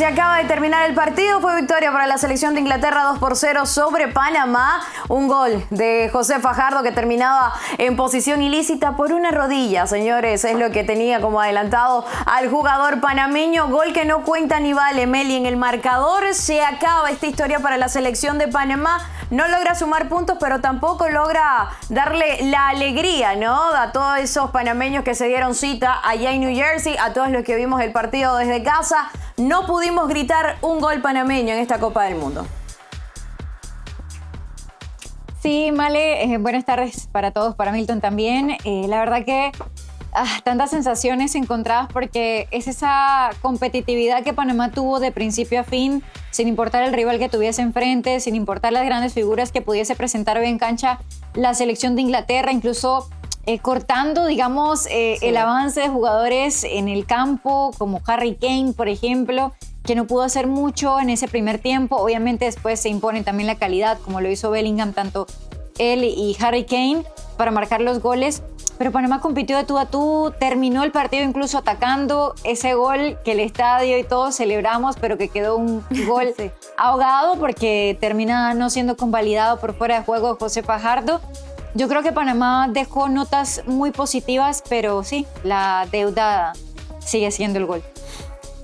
Se acaba de terminar el partido, fue victoria para la selección de Inglaterra 2-0 sobre Panamá. Un gol de José Fajardo que terminaba en posición ilícita por una rodilla, señores, es lo que tenía como adelantado al jugador panameño. Gol que no cuenta ni vale, Meli, en el marcador. Se acaba esta historia para la selección de Panamá. No logra sumar puntos, pero tampoco logra darle la alegría, ¿no?, a todos esos panameños que se dieron cita allá en New Jersey, a todos los que vimos el partido desde casa. No pudimos gritar un gol panameño en esta Copa del Mundo. Sí, Male, buenas tardes para todos, para Milton también. La verdad que tantas sensaciones encontradas porque es esa competitividad que Panamá tuvo de principio a fin, sin importar el rival que tuviese enfrente, sin importar las grandes figuras que pudiese presentar hoy en cancha la selección de Inglaterra, incluso cortando, digamos, el avance de jugadores en el campo, como Harry Kane, por ejemplo, que no pudo hacer mucho en ese primer tiempo. Obviamente después se impone también la calidad, como lo hizo Bellingham, tanto él y Harry Kane, para marcar los goles. Pero Panamá compitió de tú a tú, terminó el partido incluso atacando ese gol que el estadio y todos celebramos, pero que quedó un gol ahogado porque termina no siendo convalidado por fuera de juego José Fajardo. Yo creo que Panamá dejó notas muy positivas, pero sí, la deuda sigue siendo el gol.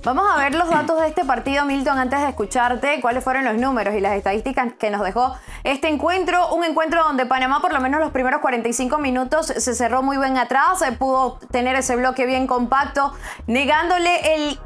Vamos a ver los datos de este partido, Milton, antes de escucharte. ¿Cuáles fueron los números y las estadísticas que nos dejó este encuentro? Un encuentro donde Panamá, por lo menos los primeros 45 minutos, se cerró muy bien atrás, pudo tener ese bloque bien compacto, negándole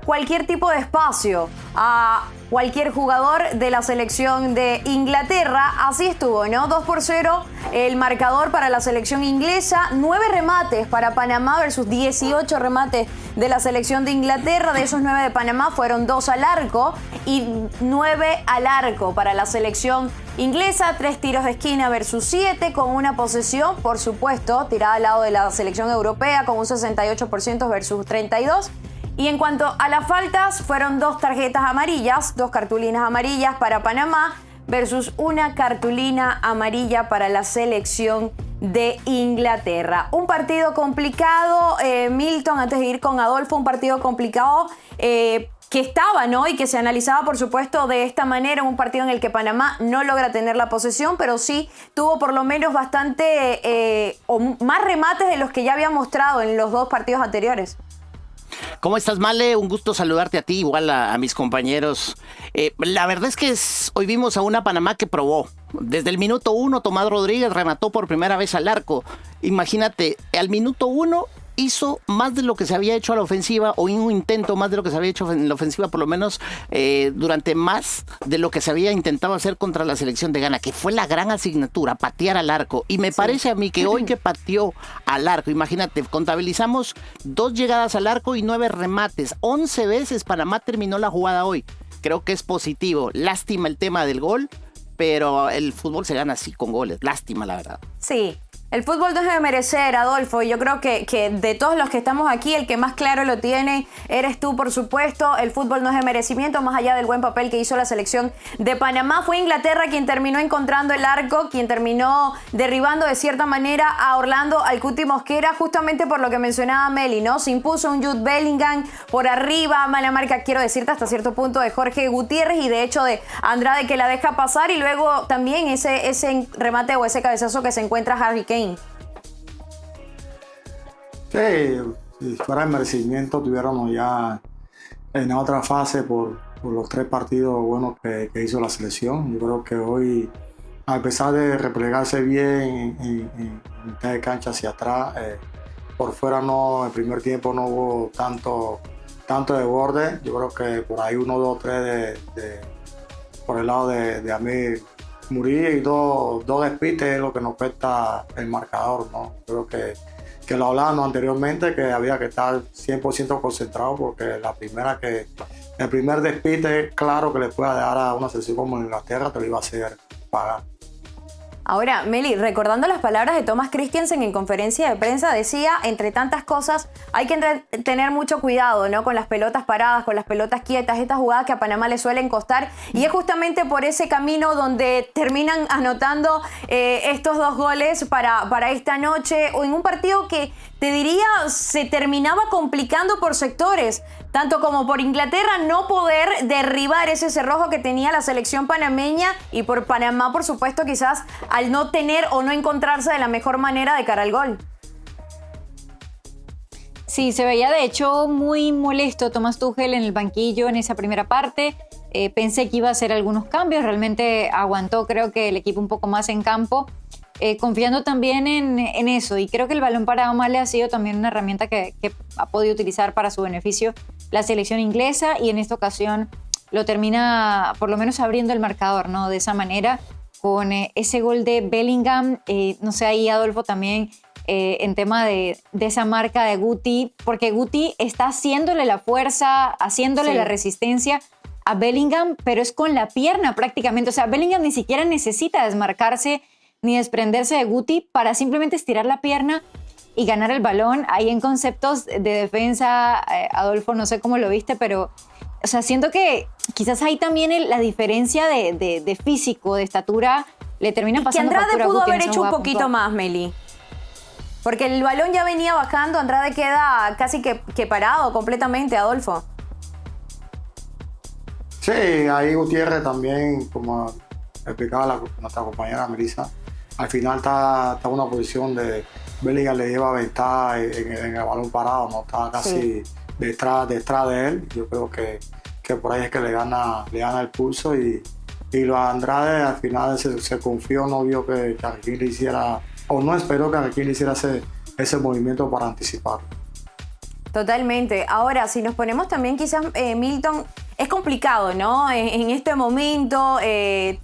cualquier tipo de espacio a cualquier jugador de la selección de Inglaterra. Así estuvo, ¿no? 2-0 el marcador para la selección inglesa. 9 remates para Panamá versus 18 remates de la selección de Inglaterra. De esos 9 de Panamá fueron 2 al arco y 9 al arco para la selección inglesa. 3 tiros de esquina versus 7, con una posesión, por supuesto, tirada al lado de la selección europea, con un 68% versus 32%. Y en cuanto a las faltas, fueron 2 tarjetas amarillas, 2 cartulinas amarillas para Panamá versus una cartulina amarilla para la selección de Inglaterra. Un partido complicado, Milton, antes de ir con Adolfo, un partido complicado que estaba, ¿no?, y que se analizaba, por supuesto, de esta manera, un partido en el que Panamá no logra tener la posesión, pero sí tuvo por lo menos bastante o más remates de los que ya había mostrado en los 2 partidos anteriores. ¿Cómo estás, Male? Un gusto saludarte a ti, igual a mis compañeros. La verdad es que hoy vimos a una Panamá que probó. Desde el minuto 1, Tomás Rodríguez remató por primera vez al arco. Imagínate, al minuto 1 hizo más de lo que se había hecho a la ofensiva, o un intento más de lo que se había hecho en la ofensiva, por lo menos durante más de lo que se había intentado hacer contra la selección de Ghana, que fue la gran asignatura, patear al arco. Y me parece a mí que hoy que pateó al arco, imagínate, contabilizamos 2 llegadas al arco y 9 remates. 11 veces Panamá terminó la jugada hoy. Creo que es positivo. Lástima el tema del gol, pero el fútbol se gana así, con goles. Lástima, la verdad. Sí. El fútbol no es de merecer, Adolfo. Yo creo que de todos los que estamos aquí, el que más claro lo tiene eres tú, por supuesto. El fútbol no es de merecimiento, más allá del buen papel que hizo la selección de Panamá. Fue Inglaterra quien terminó encontrando el arco, quien terminó derribando de cierta manera a Orlando Al Cuti Mosquera, justamente por lo que mencionaba Meli, ¿no? Se impuso un Jude Bellingham por arriba, mala marca, quiero decirte, hasta cierto punto, de Jorge Gutiérrez y de hecho de Andrade, que la deja pasar, y luego también ese remate o ese cabezazo que se encuentra Harry Kane. Sí, si fuera el merecimiento, tuviéramos ya en la otra fase por los 3 partidos buenos que hizo la selección. Yo creo que hoy, a pesar de replegarse bien en mitad de cancha hacia atrás, por fuera no, el primer tiempo no hubo tanto de borde. Yo creo que por ahí 1, 2, 3 por el lado de Amir Murillo y dos despites es lo que nos cuesta el marcador, ¿no? Creo que lo hablábamos anteriormente, que había que estar 100% concentrado, porque el primer despite, claro, que le pueda dar a una selección como Inglaterra, te lo iba a hacer pagar. Ahora, Meli, recordando las palabras de Thomas Christiansen en conferencia de prensa, decía, entre tantas cosas, hay que tener mucho cuidado, ¿no?, con las pelotas paradas, con las pelotas quietas, estas jugadas que a Panamá le suelen costar, y es justamente por ese camino donde terminan anotando estos 2 goles para esta noche, o en un partido que, te diría, se terminaba complicando por sectores. tanto como por Inglaterra no poder derribar ese cerrojo que tenía la selección panameña, y por Panamá, por supuesto, quizás al no tener o no encontrarse de la mejor manera de cara al gol. Sí, se veía de hecho muy molesto Thomas Tuchel en el banquillo en esa primera parte. Pensé que iba a hacer algunos cambios, realmente aguantó creo que el equipo un poco más en campo, confiando también en eso. Y creo que el balón parado Male ha sido también una herramienta que ha podido utilizar para su beneficio la selección inglesa, y en esta ocasión lo termina por lo menos abriendo el marcador, ¿no? De esa manera, con ese gol de Bellingham. No sé, ahí Adolfo también... en tema de esa marca de Guti, porque Guti está haciéndole la fuerza, haciéndole la resistencia a Bellingham, pero es con la pierna prácticamente. O sea, Bellingham ni siquiera necesita desmarcarse ni desprenderse de Guti para simplemente estirar la pierna y ganar el balón. Ahí en conceptos de defensa, Adolfo, no sé cómo lo viste, pero o sea, siento que quizás ahí también la diferencia de físico, de estatura, le termina pasando factura a Guti. Que Andrade pudo haber hecho un poquito más, Meli. Porque el balón ya venía bajando, Andrade queda casi que parado completamente, Adolfo. Sí, ahí Gutiérrez también, como explicaba nuestra compañera Melissa, al final está en una posición de Bellingham le lleva ventaja en el balón parado, no está casi detrás de él. Yo creo que por ahí es que le gana el pulso, y lo de Andrade al final se confió, no vio que Harry le hiciera, o no esperó que Harry le hiciera ese movimiento para anticipar. Totalmente. Ahora, si nos ponemos también quizás, Milton, es complicado, ¿no? En este momento,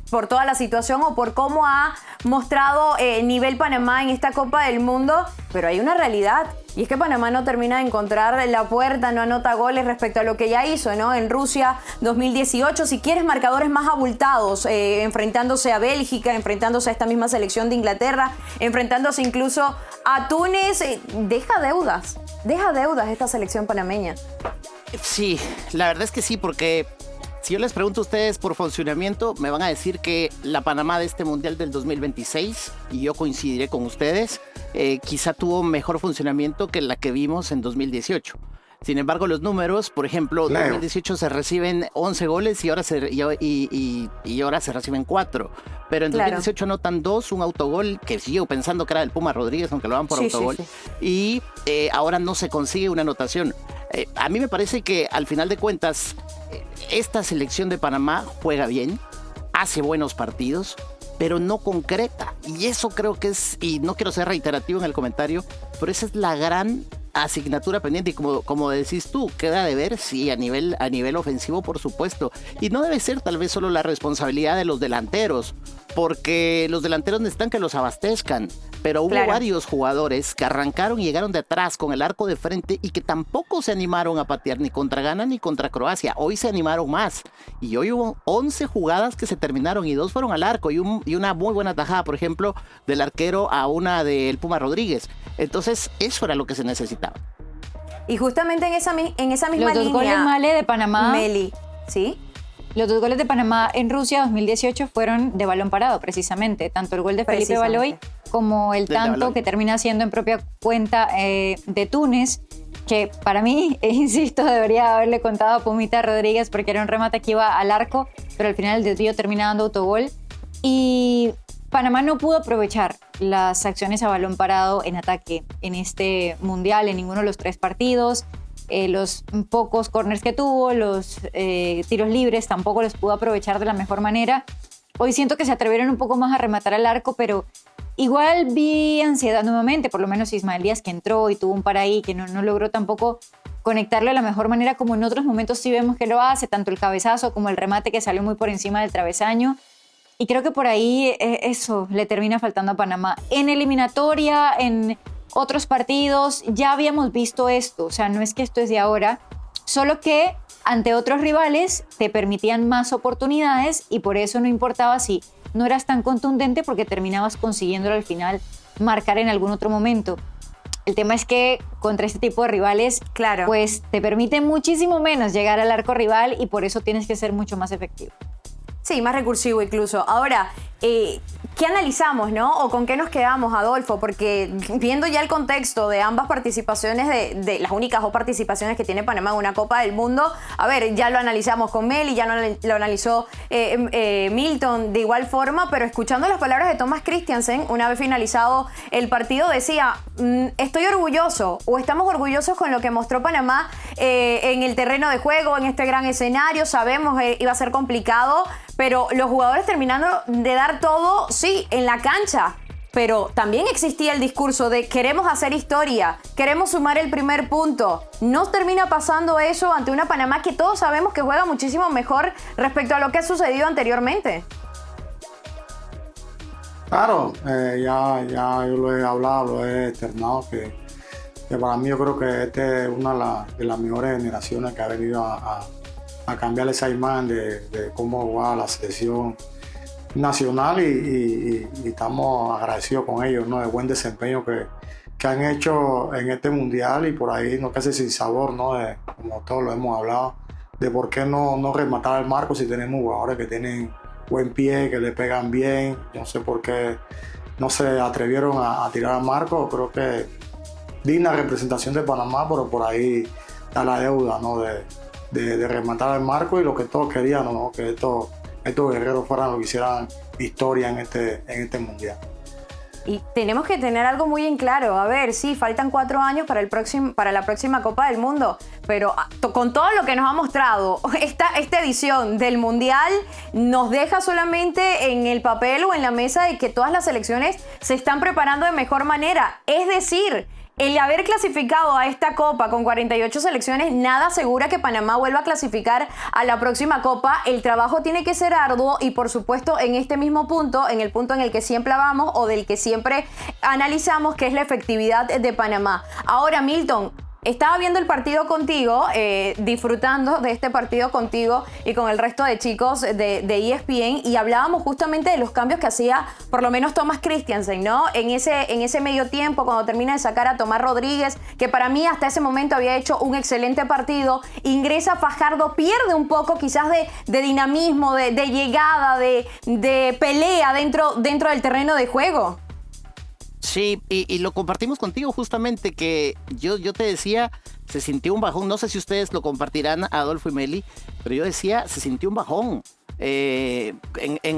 por toda la situación o por cómo ha mostrado nivel Panamá en esta Copa del Mundo, pero hay una realidad, y es que Panamá no termina de encontrar la puerta, no anota goles respecto a lo que ya hizo, ¿no? En Rusia 2018, si quieres marcadores más abultados, enfrentándose a Bélgica, enfrentándose a esta misma selección de Inglaterra, enfrentándose incluso a Túnez, deja deudas esta selección panameña. Sí, la verdad es que sí, porque si yo les pregunto a ustedes por funcionamiento, me van a decir que la Panamá de este Mundial del 2026, y yo coincidiré con ustedes, quizá tuvo mejor funcionamiento que la que vimos en 2018. Sin embargo, los números, por ejemplo, en 2018 se reciben 11 goles y ahora se reciben 4. Pero en 2018 anotan 2, un autogol, que sigo pensando que era del Puma Rodríguez, aunque lo dan por autogol. Y ahora no se consigue una anotación. A mí me parece que al final de cuentas, esta selección de Panamá juega bien, hace buenos partidos, pero no concreta. Y eso creo que es, y no quiero ser reiterativo en el comentario, pero esa es la gran asignatura pendiente, y como decís tú, queda de ver, sí, a nivel ofensivo, por supuesto, y no debe ser tal vez solo la responsabilidad de los delanteros, porque los delanteros necesitan que los abastezcan, pero hubo varios jugadores que arrancaron y llegaron de atrás con el arco de frente y que tampoco se animaron a patear ni contra Ghana ni contra Croacia. Hoy se animaron más, y hoy hubo 11 jugadas que se terminaron y 2 fueron al arco, y una muy buena tajada, por ejemplo, del arquero a una del Puma Rodríguez. Entonces eso era lo que se necesitaba. Y justamente en esa misma línea, los 2 goles Male de Panamá, Meli, ¿sí? Los 2 goles de Panamá en Rusia 2018 fueron de balón parado, precisamente. Tanto el gol de Felipe Baloy como el tanto que termina siendo en propia cuenta de Túnez, que para mí, insisto, debería haberle contado a Pumita Rodríguez, porque era un remate que iba al arco, pero al final el desvío termina dando autogol. Y Panamá no pudo aprovechar las acciones a balón parado en ataque en este mundial, en ninguno de los 3 partidos. Los pocos corners que tuvo, los tiros libres, tampoco los pudo aprovechar de la mejor manera. Hoy siento que se atrevieron un poco más a rematar al arco, pero igual vi ansiedad nuevamente, por lo menos Ismael Díaz, que entró y tuvo un par ahí que no logró tampoco conectarlo de la mejor manera, como en otros momentos sí vemos que lo hace, tanto el cabezazo como el remate que salió muy por encima del travesaño. Y creo que por ahí eso le termina faltando a Panamá. En eliminatoria, en otros partidos, ya habíamos visto esto. O sea, no es que esto es de ahora, solo que ante otros rivales te permitían más oportunidades, y por eso no importaba si no eras tan contundente, porque terminabas consiguiéndolo al final marcar en algún otro momento. El tema es que contra este tipo de rivales, pues te permite muchísimo menos llegar al arco rival, y por eso tienes que ser mucho más efectivo. Sí, más recursivo incluso. Ahora, ¿qué analizamos, no? ¿O con qué nos quedamos, Adolfo? Porque viendo ya el contexto de ambas participaciones, de las únicas 2 participaciones que tiene Panamá en una Copa del Mundo, a ver, ya lo analizamos con Meli, ya lo analizó Milton de igual forma, pero escuchando las palabras de Thomas Christiansen, una vez finalizado el partido, decía, estoy orgulloso, o estamos orgullosos con lo que mostró Panamá en el terreno de juego, en este gran escenario, sabemos que iba a ser complicado, pero los jugadores terminando de dar todo, sí, en la cancha. Pero también existía el discurso de queremos hacer historia, queremos sumar el primer punto. ¿No termina pasando eso ante una Panamá que todos sabemos que juega muchísimo mejor respecto a lo que ha sucedido anteriormente? Claro, ya yo lo he hablado, lo he externado, que para mí yo creo que esta es una de las mejores generaciones que ha venido a cambiar esa imagen de cómo juega la selección nacional y estamos agradecidos con ellos, ¿no? De buen desempeño que han hecho en este mundial y por ahí no queda sin sabor, ¿no? Como todos lo hemos hablado, de por qué no rematar el marco si tenemos jugadores que tienen buen pie, que le pegan bien. Yo no sé por qué no se atrevieron a tirar al marco. Creo que digna representación de Panamá, pero por ahí está la deuda, ¿no? De rematar el marco y lo que todos querían, ¿no? Que estos guerreros fueran los que hicieran historia en este mundial. Y tenemos que tener algo muy en claro. A ver, sí, faltan 4 años para la próxima Copa del Mundo, pero con todo lo que nos ha mostrado esta edición del Mundial nos deja solamente en el papel o en la mesa de que todas las selecciones se están preparando de mejor manera. Es decir, el haber clasificado a esta Copa con 48 selecciones nada asegura que Panamá vuelva a clasificar a la próxima Copa. El trabajo tiene que ser arduo y, por supuesto, en este mismo punto, en el punto en el que siempre hablamos o del que siempre analizamos, que es la efectividad de Panamá. Ahora, Milton, estaba viendo el partido contigo, disfrutando de este partido contigo y con el resto de chicos de ESPN, y hablábamos justamente de los cambios que hacía por lo menos Thomas Christiansen, ¿no? En ese medio tiempo, cuando termina de sacar a Tomás Rodríguez, que para mí hasta ese momento había hecho un excelente partido, ingresa Fajardo, pierde un poco quizás de dinamismo, de llegada, de pelea dentro del terreno de juego. Sí, y lo compartimos contigo justamente, que yo te decía, se sintió un bajón. No sé si ustedes lo compartirán, Adolfo y Meli, pero yo decía, se sintió un bajón en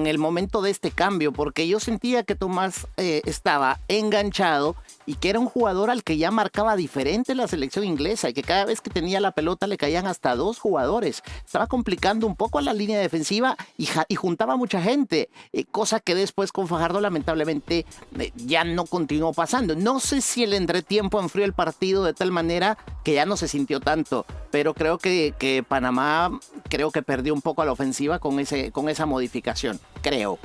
el momento de este cambio, porque yo sentía que Tomás estaba enganchado y que era un jugador al que ya marcaba diferente la selección inglesa y que cada vez que tenía la pelota le caían hasta 2 jugadores. Estaba complicando un poco a la línea defensiva y juntaba mucha gente, cosa que después con Fajardo lamentablemente ya no continuó pasando. No sé si el entretiempo enfrió el partido de tal manera que ya no se sintió tanto, pero creo que Panamá perdió un poco a la ofensiva con esa modificación, creo.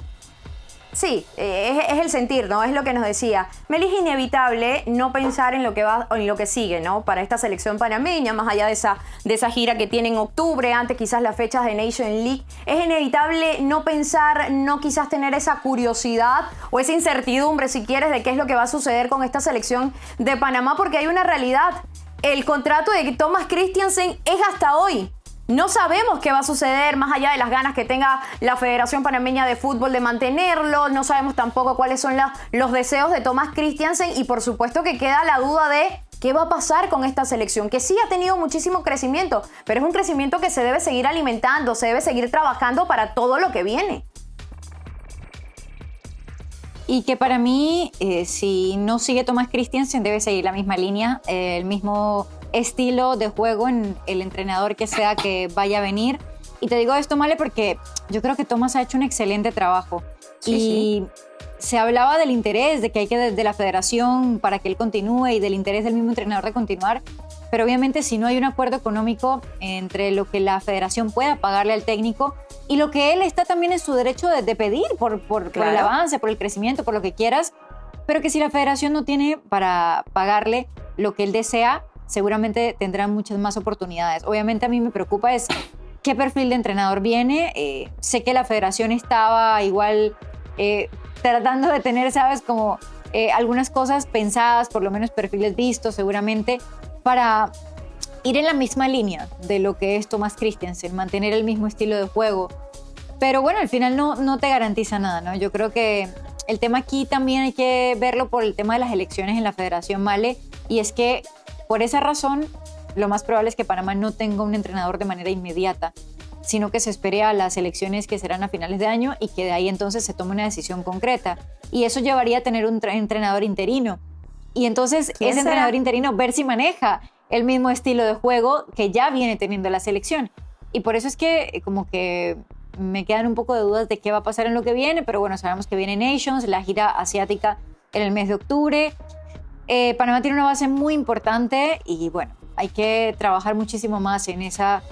Sí, es el sentir, ¿no? Es lo que nos decía. Meli, es inevitable no pensar en lo que va o en lo que sigue, ¿no? Para esta selección panameña, más allá de esa gira que tiene en octubre, antes quizás las fechas de Nation League. Es inevitable no pensar, no quizás tener esa curiosidad o esa incertidumbre, si quieres, de qué es lo que va a suceder con esta selección de Panamá, porque hay una realidad. El contrato de Thomas Christiansen es hasta hoy. No sabemos qué va a suceder más allá de las ganas que tenga la Federación Panameña de Fútbol de mantenerlo. No sabemos tampoco cuáles son los deseos de Thomas Christiansen y por supuesto que queda la duda de qué va a pasar con esta selección, que sí ha tenido muchísimo crecimiento, pero es un crecimiento que se debe seguir alimentando, se debe seguir trabajando para todo lo que viene. Y que para mí, si no sigue Thomas Christiansen, debe seguir la misma línea, el mismo estilo de juego en el entrenador que sea que vaya a venir. Y te digo esto, Male, porque yo creo que Thomas ha hecho un excelente trabajo. Sí. Se hablaba del interés, de que hay que desde la federación para que él continúe y del interés del mismo entrenador de continuar. Pero obviamente si no hay un acuerdo económico entre lo que la federación pueda pagarle al técnico y lo que él está también en su derecho de pedir por el avance, por el crecimiento, por lo que quieras, pero que si la federación no tiene para pagarle lo que él desea, seguramente tendrán muchas más oportunidades. Obviamente a mí me preocupa es qué perfil de entrenador viene. Sé que la federación estaba igual tratando de tener, ¿sabes? Como algunas cosas pensadas, por lo menos perfiles vistos seguramente, para ir en la misma línea de lo que es Thomas Christiansen, mantener el mismo estilo de juego. Pero bueno, al final no te garantiza nada, ¿no? Yo creo que el tema aquí también hay que verlo por el tema de las elecciones en la Federación Male, y es que por esa razón lo más probable es que Panamá no tenga un entrenador de manera inmediata, sino que se espere a las elecciones que serán a finales de año y que de ahí entonces se tome una decisión concreta. Y eso llevaría a tener un entrenador interino. Y entonces ese entrenador interino ver si maneja el mismo estilo de juego que ya viene teniendo la selección. Y por eso es que como que me quedan un poco de dudas de qué va a pasar en lo que viene, pero bueno, sabemos que viene Nations, la gira asiática en el mes de octubre. Panamá tiene una base muy importante y bueno, hay que trabajar muchísimo más en esa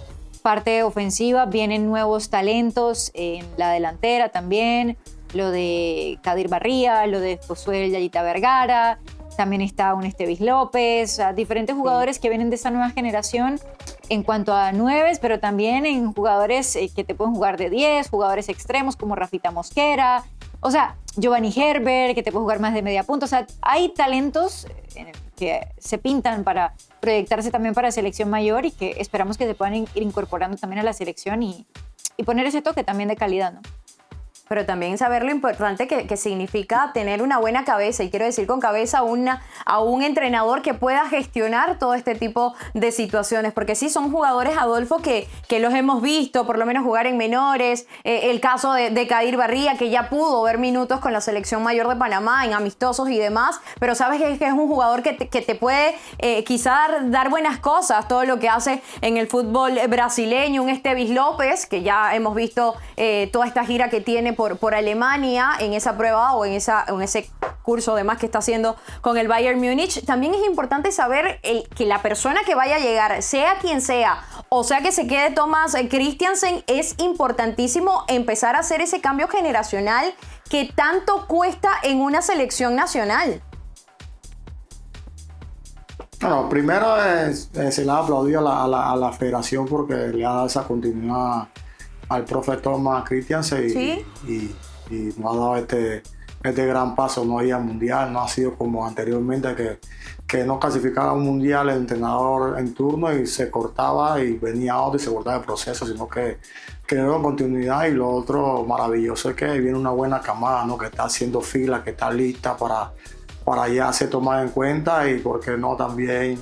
parte ofensiva. Vienen nuevos talentos en la delantera también, lo de Kadir Barría, lo de Josué Yayita Vergara, también está un Estevis López, o sea, diferentes jugadores que vienen de esta nueva generación en cuanto a nueves, pero también en jugadores que te pueden jugar de 10, jugadores extremos como Rafita Mosquera, o sea, Giovanni Herbert, que te puede jugar más de media punta. O sea, hay talentos que se pintan para proyectarse también para selección mayor y que esperamos que se puedan ir incorporando también a la selección y poner ese toque también de calidad, ¿no? Pero también saber lo importante que significa tener una buena cabeza, y quiero decir con cabeza a un entrenador que pueda gestionar todo este tipo de situaciones, porque sí son jugadores, Adolfo, que los hemos visto por lo menos jugar en menores, el caso de Kadir Barría, que ya pudo ver minutos con la selección mayor de Panamá en amistosos y demás, pero sabes que es un jugador que te puede quizá dar buenas cosas, todo lo que hace en el fútbol brasileño, un Estevis López, que ya hemos visto toda esta gira que tiene por Alemania en esa prueba o en ese curso además que está haciendo con el Bayern Múnich. También es importante saber que la persona que vaya a llegar, sea quien sea, o sea que se quede Thomas Christiansen, es importantísimo empezar a hacer ese cambio generacional que tanto cuesta en una selección nacional. Bueno, primero se le ha aplaudido a la federación porque le ha dado esa continuidad al profe Thomas Christiansen ¿Sí? y nos ha dado este gran paso, no ir al mundial, no ha sido como anteriormente que no clasificaba a un mundial el entrenador en turno y se cortaba y venía otro y se cortaba el proceso, sino que le dio continuidad. Y lo otro maravilloso es que viene una buena camada, ¿no? Que está haciendo fila, que está lista para ya ser tomada en cuenta y por qué no también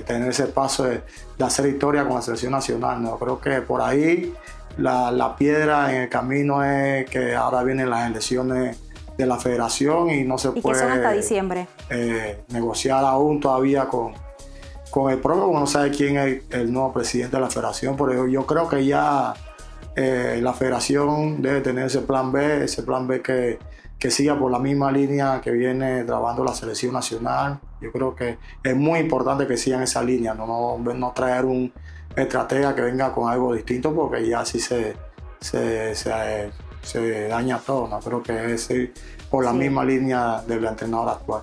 tener ese paso de hacer historia con la selección nacional, ¿no? Creo que por ahí la piedra en el camino es que ahora vienen las elecciones de la federación y no se Y puede que son hasta diciembre. negociar aún todavía con el propio, porque no sabe quién es el nuevo presidente de la federación, pero yo creo que ya la federación debe tener ese plan B que siga por la misma línea que viene trabajando la selección nacional. Yo creo que es muy importante que sigan esa línea, no traer un estratega que venga con algo distinto, porque ya así se daña todo, ¿no? Creo que es por la misma línea del entrenador actual.